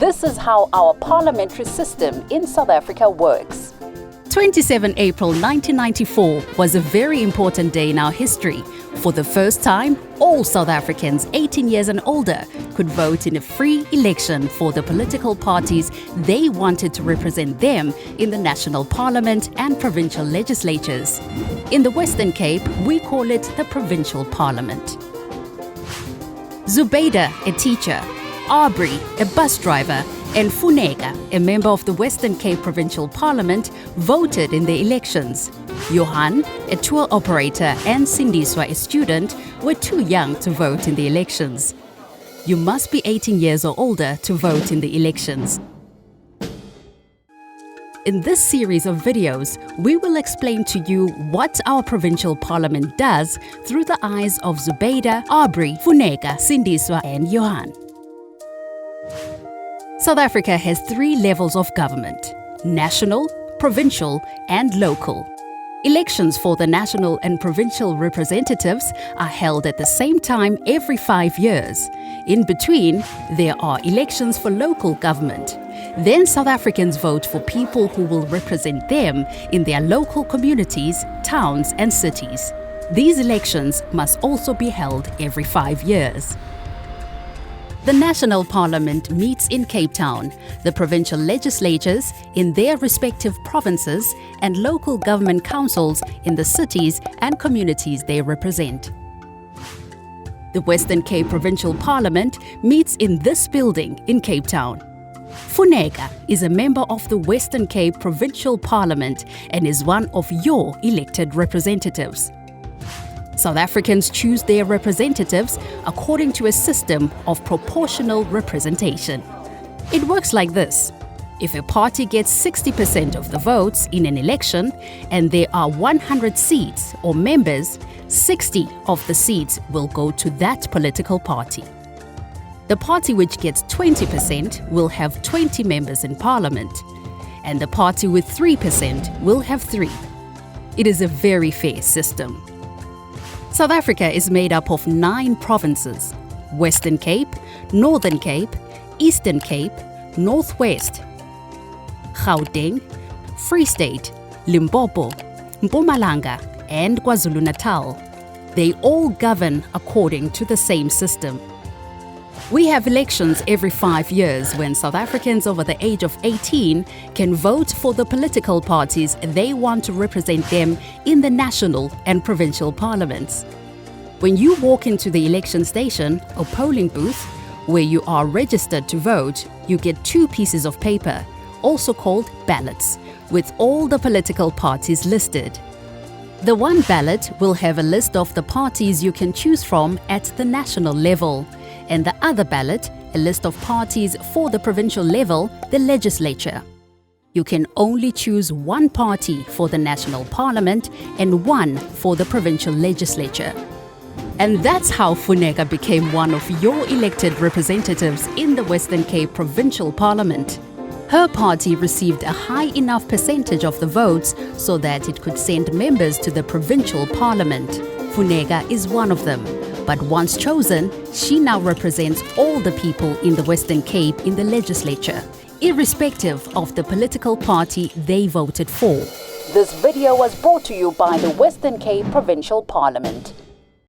This is how our parliamentary system in South Africa works. 27 April 1994 was a very important day in our history. For the first time, all South Africans 18 years and older could vote in a free election for the political parties they wanted to represent them in the national parliament and provincial legislatures. In the Western Cape, we call it the provincial parliament. Zubeida, a teacher, Aubrey, a bus driver, and Funeka, a member of the Western Cape Provincial Parliament, voted in the elections. Johan, a tour operator, and Sindiswa, a student, were too young to vote in the elections. You must be 18 years or older to vote in the elections. In this series of videos, we will explain to you what our provincial parliament does through the eyes of Zubeida, Aubrey, Funeka, Sindiswa, and Johan. South Africa has 3 levels of government: national, provincial, and local. Elections for the national and provincial representatives are held at the same time every 5 years. In between, there are elections for local government. Then South Africans vote for people who will represent them in their local communities, towns, and cities. These elections must also be held every 5 years. The National Parliament meets in Cape Town, the provincial legislatures in their respective provinces, and local government councils in the cities and communities they represent. The Western Cape Provincial Parliament meets in this building in Cape Town. Funeka is a member of the Western Cape Provincial Parliament and is one of your elected representatives. South Africans choose their representatives according to a system of proportional representation. It works like this. If a party gets 60% of the votes in an election and there are 100 seats or members, 60 of the seats will go to that political party. The party which gets 20% will have 20 members in parliament, and the party with 3% will have 3. It is a very fair system. South Africa is made up of 9 provinces: Western Cape, Northern Cape, Eastern Cape, Northwest, Gauteng, Free State, Limpopo, Mpumalanga, and KwaZulu-Natal. They all govern according to the same system. We have elections every 5 years when South Africans over the age of 18 can vote for the political parties they want to represent them in the national and provincial parliaments. When you walk into the election station or polling booth, where you are registered to vote, you get 2 pieces of paper, also called ballots, with all the political parties listed. The one ballot will have a list of the parties you can choose from at the national level, and the other ballot, a list of parties for the provincial level, the legislature. You can only choose one party for the national parliament and one for the provincial legislature. And that's how Funeka became one of your elected representatives in the Western Cape Provincial Parliament. Her party received a high enough percentage of the votes so that it could send members to the provincial parliament. Funeka is one of them. But once chosen, she now represents all the people in the Western Cape in the legislature, irrespective of the political party they voted for. This video was brought to you by the Western Cape Provincial Parliament.